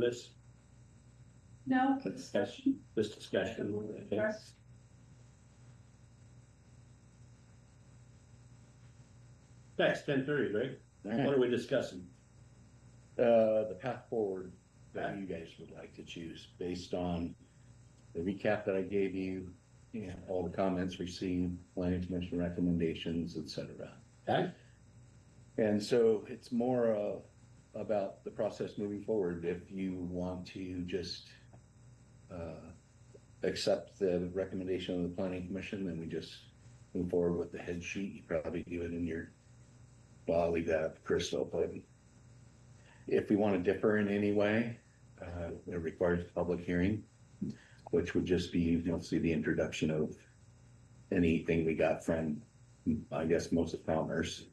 this No. discussion? Okay. That's 10:30, right? What are we discussing? The path forward that you guys would like to choose based on the recap that I gave you, and all the comments received, planning commission recommendations, etc. Okay. And so it's more about the process moving forward. If you want to just accept the recommendation of the planning commission, then we just move forward with the head sheet. You probably do it in your, well, I'll leave that up to Crystal, but if we want to differ in any way, it requires a public hearing, which would just be, see the introduction of anything we got from, I guess, most of Palmer's.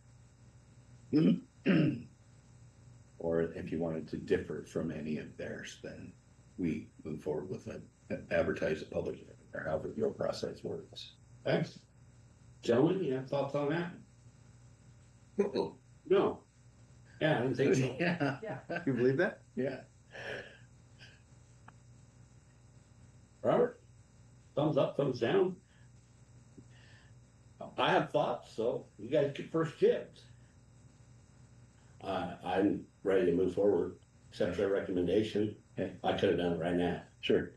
Or if you wanted to differ from any of theirs, then we move forward with it, advertise a public hearing, or however your process works. Thanks. Gentlemen, you have thoughts on that? No. Yeah, I don't think so. Yeah. You believe that? Yeah. Robert? Thumbs up, thumbs down? I have thoughts, so you guys get first dibs. I'm ready to move forward, accept their recommendation. Okay. I could have done it right now. Sure.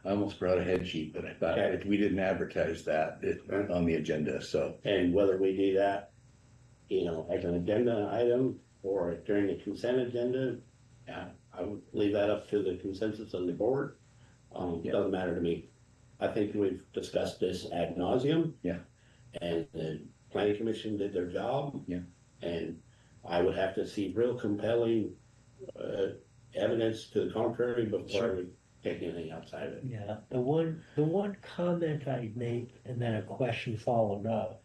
I almost brought a head sheet, but I thought Okay. we didn't advertise that on the agenda, so. And whether we do that, as an agenda item or during the consent agenda, I would leave that up to the consensus of the board. Doesn't matter to me. I think we've discussed this ad nauseum. Yeah. And the planning commission did their job. Yeah. And I would have to see real compelling evidence to the contrary before Sure. I would take anything outside of it. Yeah, the one comment I'd make, and then a question followed up,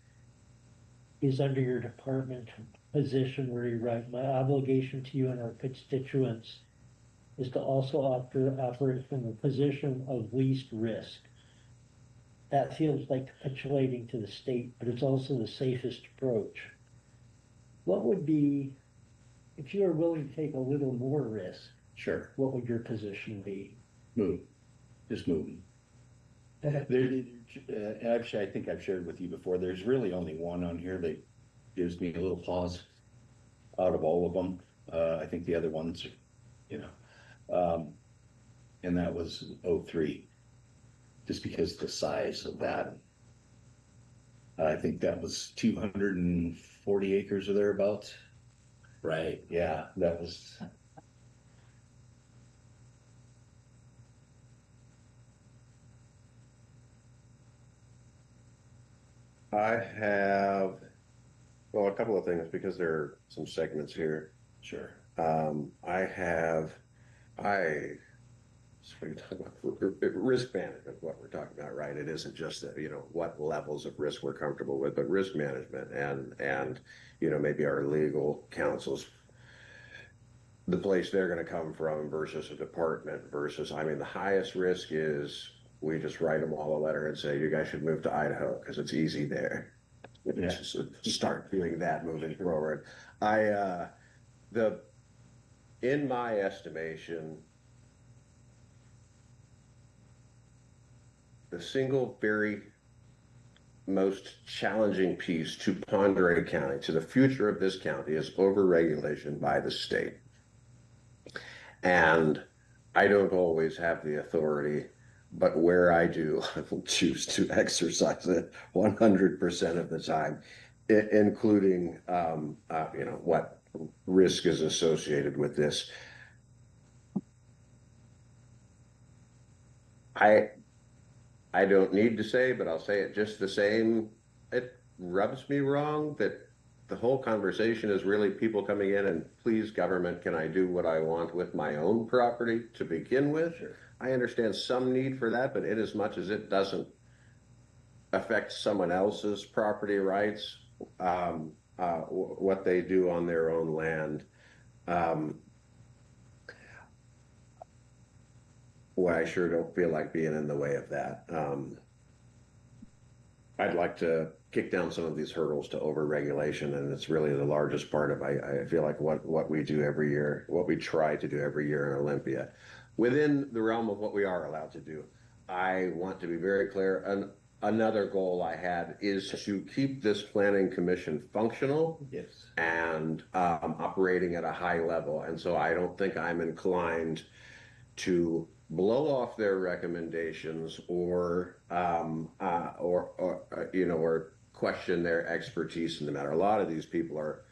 is under your department position where you write, my obligation to you and our constituents is to also operate from a position of least risk. That feels like capitulating to the state, but it's also the safest approach. What would be, if you are willing to take a little more risk, Sure. what would your position be? Move. Just moving. Actually, I think I've shared with you before, there's really only one on here that gives me a little pause out of all of them. I think the other ones, and that was 03, just because the size of that. I think that was 240 acres or thereabouts. Right. Yeah, that was. I have, well, a couple of things because there are some segments here. Sure. So we talk about risk management, what we're talking about, right? It isn't just that, what levels of risk we're comfortable with, but risk management and maybe our legal counsels, the place they're going to come from versus a department versus, the highest risk is we just write them all a letter and say, you guys should move to Idaho because it's easy there. Yeah. Just start doing that moving forward. In my estimation, the single very most challenging piece to Ponderay County, to the future of this county, is overregulation by the state. And I don't always have the authority, but where I do, I will choose to exercise it 100% of the time, including, what risk is associated with this. I don't need to say, but I'll say it just the same. It rubs me wrong that the whole conversation is really people coming in and, please, government, can I do what I want with my own property to begin with? Sure. I understand some need for that, but in as much as it doesn't affect someone else's property rights, what they do on their own land, well, I sure don't feel like being in the way of that. I'd like to kick down some of these hurdles to overregulation, and it's really the largest part of, I feel like what we do every year, what we try to do every year in Olympia, within the realm of what we are allowed to do. I want to be very clear, and another goal I had is to keep this planning commission functional Yes. and operating at a high level. And so I don't think I'm inclined to blow off their recommendations or question their expertise in the matter. A lot of these people are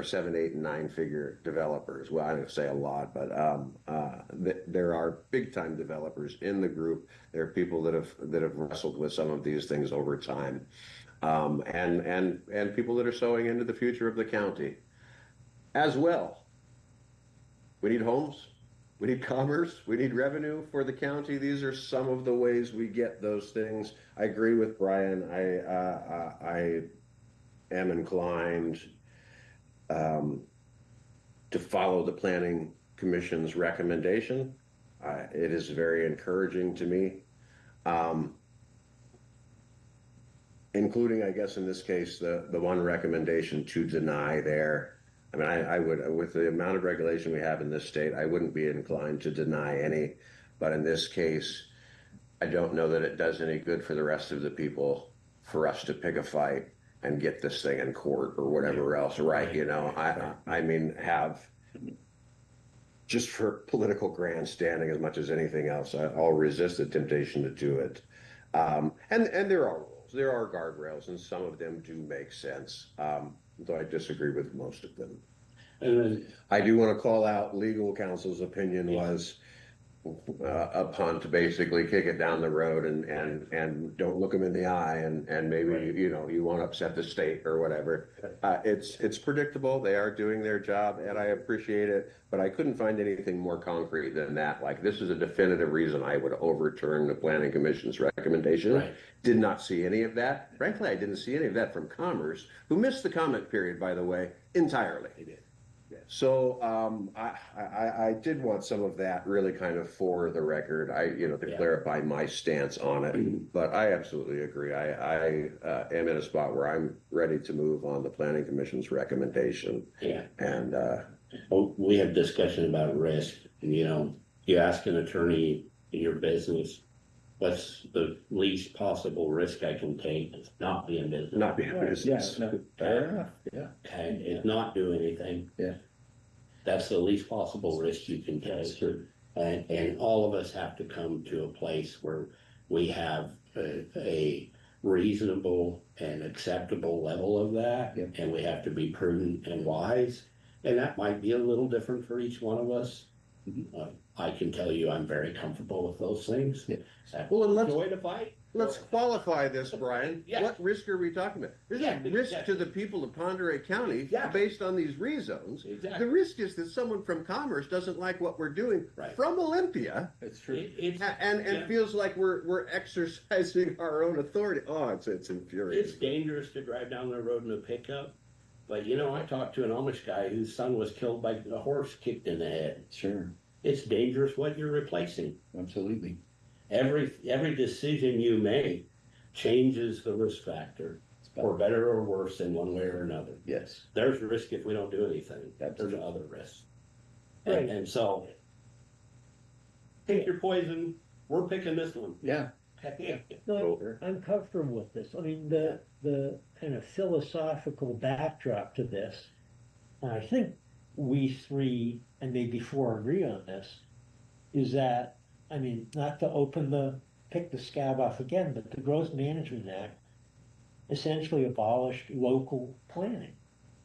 7, 8, and 9 figure developers. Well, I don't say a lot, but there are big time developers in the group. There are people that have wrestled with some of these things over time, and people that are sowing into the future of the county as well. We need homes. We need commerce. We need revenue for the county. These are some of the ways we get those things. I agree with Brian. I am inclined to follow the Planning Commission's recommendation. It is very encouraging to me, including, I guess, in this case, the one recommendation to deny there. I mean, I would, with the amount of regulation we have in this state, I wouldn't be inclined to deny any. But in this case, I don't know that it does any good for the rest of the people for us to pick a fight and get this thing in court or whatever else, right? You know, I mean, have just for political grandstanding as much as anything else, I'll resist the temptation to do it. And there are rules, there are guardrails, and some of them do make sense. Though I disagree with most of them. And then, I do want to call out legal counsel's opinion was a punt to basically kick it down the road and don't look them in the eye and maybe you won't upset the state or whatever. It's predictable. They are doing their job and I appreciate it, but I couldn't find anything more concrete than that. Like, this is a definitive reason I would overturn the Planning Commission's recommendation. Right. Did not see any of that. Frankly, I didn't see any of that from Commerce, who missed the comment period, by the way, entirely. they did. So I did want some of that really kind of for the record, to clarify my stance on it. But I absolutely agree. I am in a spot where I'm ready to move on the Planning Commission's recommendation. Yeah. And Well, we have discussion about risk, and you ask an attorney in your business, what's the least possible risk I can take? It's not be in business. not being a business. Yeah, no, fair enough. Yeah. Okay, it's not do anything. Yeah. That's the least possible risk you can take. And all of us have to come to a place where we have a reasonable and acceptable level of that. Yep. And we have to be prudent and wise. And that might be a little different for each one of us. Mhm. I can tell you I'm very comfortable with those things. Yeah. Well, and let's- enjoy the fight. Let's qualify this, Brian. Yeah. What risk are we talking about? There's Yeah, a risk exactly. to the people of Ponderay County Yeah. based on these rezones. Exactly. The risk is that someone from Commerce doesn't like what we're doing Right. from Olympia It's true. It's and yeah. feels like we're exercising our own authority. Oh, it's It's infuriating. dangerous to drive down the road in a pickup, but I talked to an Amish guy whose son was killed by a horse kicked in the head. Sure. It's dangerous what you're replacing. Absolutely. Every decision you make changes the risk factor, for better or worse in one way or another. Yes. There's risk if we don't do anything. There's Absolutely. other risks. Right. And so, pick your poison. We're picking this one. Yeah. No, Sure. I'm comfortable with this. I mean, the kind of philosophical backdrop to this, and I think we three and maybe four agree on this, is that, I mean, not to pick the scab off again, but the Growth Management Act essentially abolished local planning.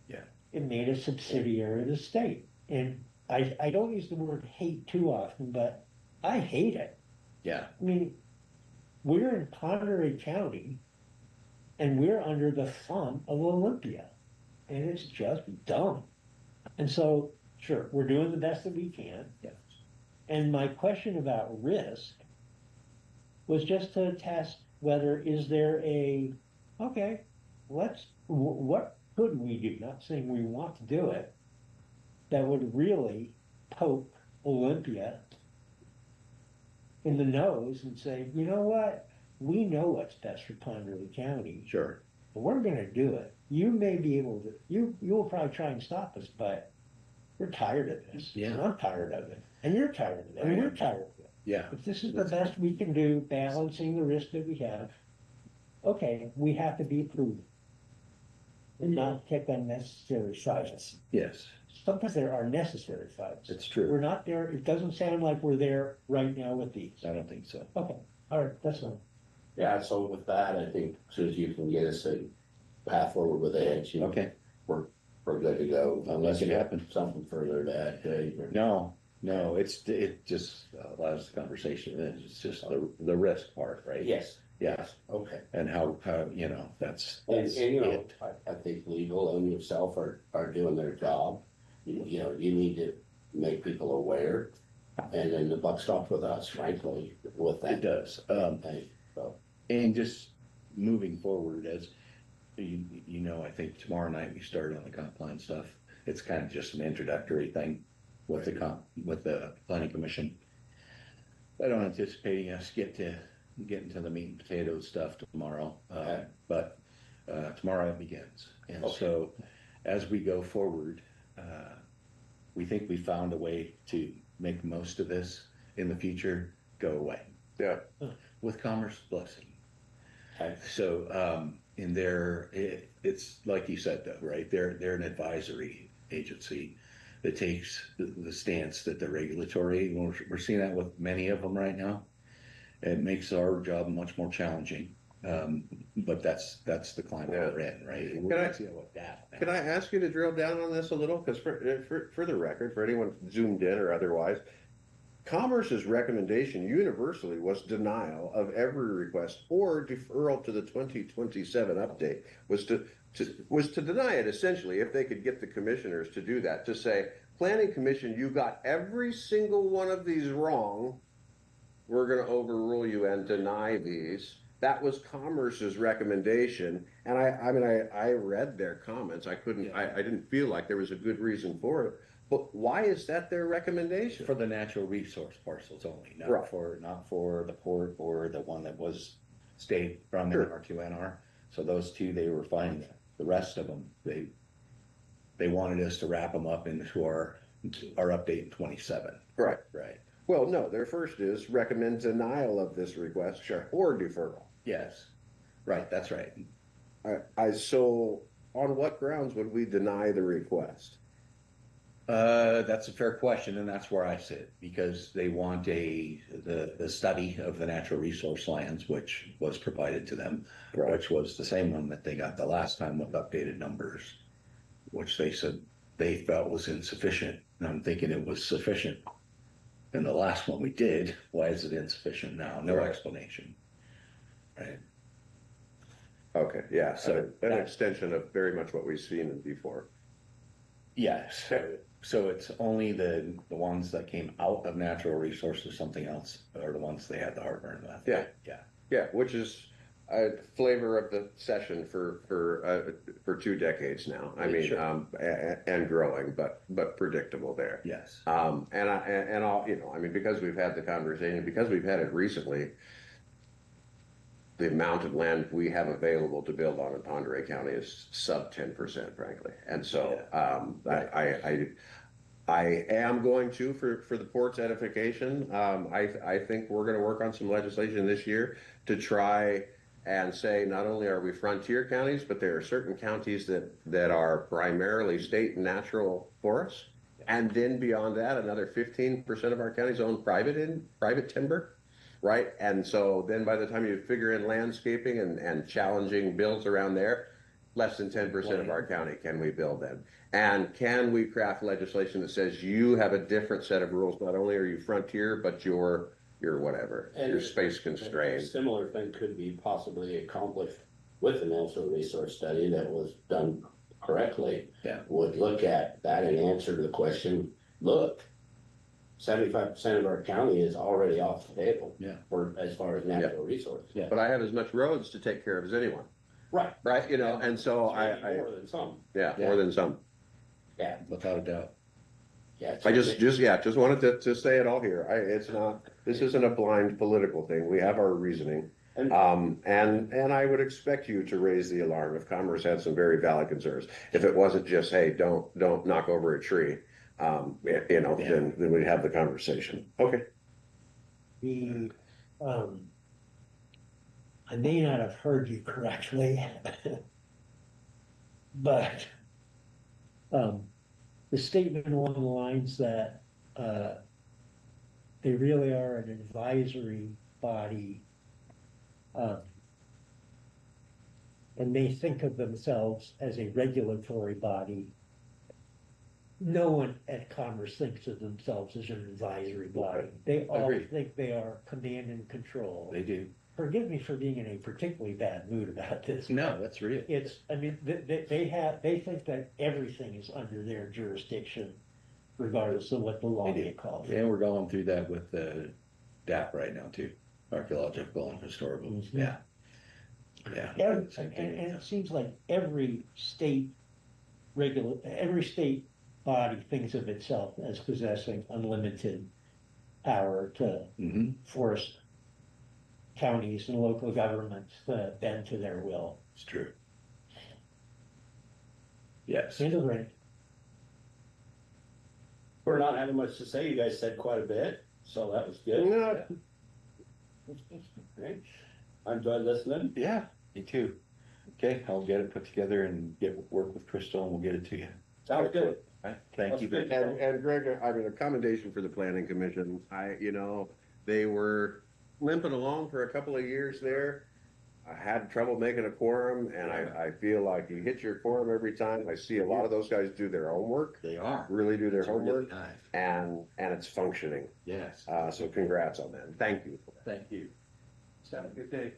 Yeah. It made a subsidiary of the state. And I don't use the word hate too often, but I hate it. Yeah. I mean, we're in Ponderay County and we're under the thumb of Olympia. And it's just dumb. And so, sure, we're doing the best that we can. Yeah. And my question about risk was just to test whether is there what could we do? Not saying we want to do it, that would really poke Olympia in the nose and say, you know what? we know what's best for Ponderosa County, Sure. and we're gonna do it. You may be able to, you'll probably try and stop us, but we're tired of this. Yeah. And I'm tired of it, and you're tired of it, and we're tired of it. Yeah. If this is the best we can do, balancing the risk that we have, okay, we have to be prudent. And not take unnecessary sides. Yes, Sometimes there are necessary fights. it's true. We're not there, it doesn't sound like we're there right now with these. I don't think so. Okay, all right, that's fine. Yeah, so with that, I think as soon as you can get us a path forward with the hedge, you know, Okay. we're good to go. Unless you Make it have happen. something further to add, Dave. or- No, it just allows the conversation. It's just the risk part, right? Yes. Yeah. Okay. And how, you know, that's And you know, it. I think legal and yourself are doing their job. You know, you need to make people aware. And then the buck stops with us, frankly, with that. It does. Hey, so, And just moving forward, as you know, I think tomorrow night we start on the comp plan stuff. It's kind of just an introductory thing with the planning commission. I don't anticipate us getting to the meat and potatoes stuff tomorrow, Okay. but tomorrow it begins. And Okay. so as we go forward, we think we found a way to make most of this in the future go away Yeah, with commerce blessing. okay. So, it's like you said though, right? They're an advisory agency that takes the stance that the regulatory, we're seeing that with many of them right now. It makes our job much more challenging. But that's the climate Yeah. we're in, right? Can We're I- gonna see how it adapts now. can I ask you to drill down on this a little? Because for the record, for anyone zoomed in or otherwise, Commerce's recommendation universally was denial of every request or deferral to the 2027 update, was to deny it essentially if they could get the commissioners to do that, to say, Planning Commission, you got every single one of these wrong. We're gonna overrule you and deny these. That was Commerce's recommendation, and I read their comments. I didn't feel like there was a good reason for it. But why is that their recommendation? For the natural resource parcels only, Right. not for the port or the one that was stayed from Sure. NR to NR. So those two, they were fine. The rest of them, they wanted us to wrap them up into our update in 27. Right. Right. Well, no, their first is recommend denial of this request. Sure. Or deferral. Yes. Right, that's right. So on what grounds would we deny the request? That's a fair question, and that's where I sit, because they want the study of the natural resource lands, which was provided to them, Right. which was the same one that they got the last time with updated numbers, which they said they felt was insufficient, and I'm thinking it was sufficient. And the last one we did, why is it insufficient now? No Right. explanation. Right, Okay, yeah, So an that- extension of very much what we've seen before. yes, so it's only the ones that came out of natural resources, something else, are the ones they had the heartburn with. Yeah. Yeah. Yeah, which is a flavor of the session for 2 decades now. I mean, Sure. and growing, but predictable there. Yes. And I'll, I mean, because we've had the conversation, because we've had it recently, the amount of land we have available to build on in Ponderay County is sub 10%, frankly. And so, I am going to, for the port's edification, I think we're gonna work on some legislation this year to try and say, not only are we frontier counties, but there are certain counties that are primarily state and natural forests. And then beyond that, another 15% of our counties own private timber, right? And so then by the time you figure in landscaping and challenging builds around there, less than 10% of our county can we build in. And can we craft legislation that says you have a different set of rules? Not only are you frontier, but you're whatever, And you're space A constrained. similar thing could be possibly accomplished with the natural resource study that was done correctly. Yeah. Would look at that and answer the question, look, 75% of our county is already off the table. Yeah. For, as far as natural resources. Yeah. But I have as much roads to take care of as anyone, Right. right? And so Maybe more than some, yeah, Yeah. more than some. yeah, Without a doubt. yeah. I just wanted to say it all here. This isn't a blind political thing. We have our reasoning. And And I would expect you to raise the alarm if Commerce had some very valid concerns. If it wasn't just, hey, don't knock over a tree, then we'd have the conversation. Okay. The, I may not have heard you correctly. But, the statement along the lines that, they really are an advisory body. And they think of themselves as a regulatory body. No one at Commerce thinks of themselves as an advisory body. They all Agreed. think they are command and control. They do. Forgive me for being in a particularly bad mood about this. No, that's real. It's, I mean, they think that everything is under their jurisdiction, regardless of what the law They do. may call for. And we're going through that with the DAP right now too, archaeological and historical, Mhm. yeah. Yeah. And, Same and thing. it seems like every state body thinks of itself as possessing unlimited power to Mhm. force counties and local governments to bend to their will. It's true. Yes. End of rant. we're not having much to say. You guys said quite a bit, so that was good. Yeah. Right. I enjoyed listening. Yeah, me too. Okay, I'll get it put together and work with Crystal and we'll get it to you. Sounds good. All right, thank you. That's good. And Greg, I mean, a commendation for the planning commission. They were limping along for a couple of years there. I had trouble making a quorum, and I feel like you hit your quorum every time. I see a lot of those guys do their homework, They are. really do their It's really homework, nice. and it's functioning. Yes, So congrats on that. And thank you. thank you. Have a good day.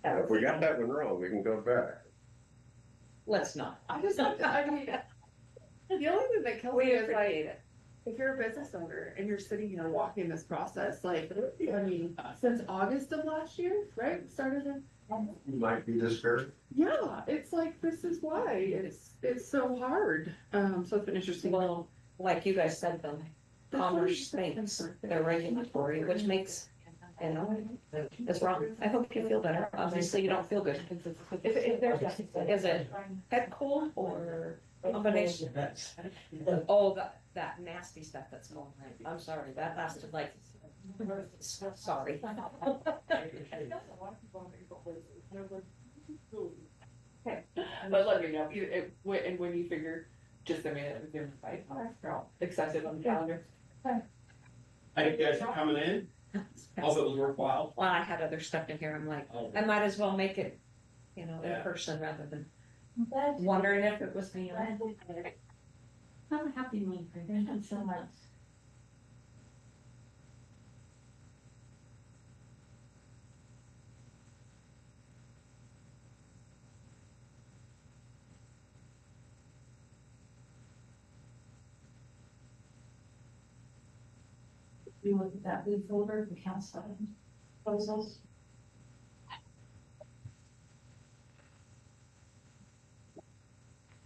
If we got that one wrong, we can go back. Let's not. I just, I mean, the only thing that kills me We is appreciate like, it. if you're a business owner and you're sitting here walking this process, like, I mean, since August of last year, right? Started in, You might be discouraged. yeah, it's like, this is why, it's so hard. So it's been interesting. Well, like you guys said, though, Commerce thinks they're regulatory, which makes, it's wrong. I hope you feel better. Obviously, you don't feel good. If there's, is it head cold or combination? Oh, that nasty stuff that's going on. I'm sorry, that lasted like, sorry. But let me know, when you figure, just send me a invite, accept it on the calendar. Thank you guys for coming in. Hope it was worthwhile. Well, I had other stuff in here. I'm like, Oh. I might as well make it, in Yeah. person rather than wondering if it was me. I'm a happy one, thank you so much. We look at that blue folder, the council proposals.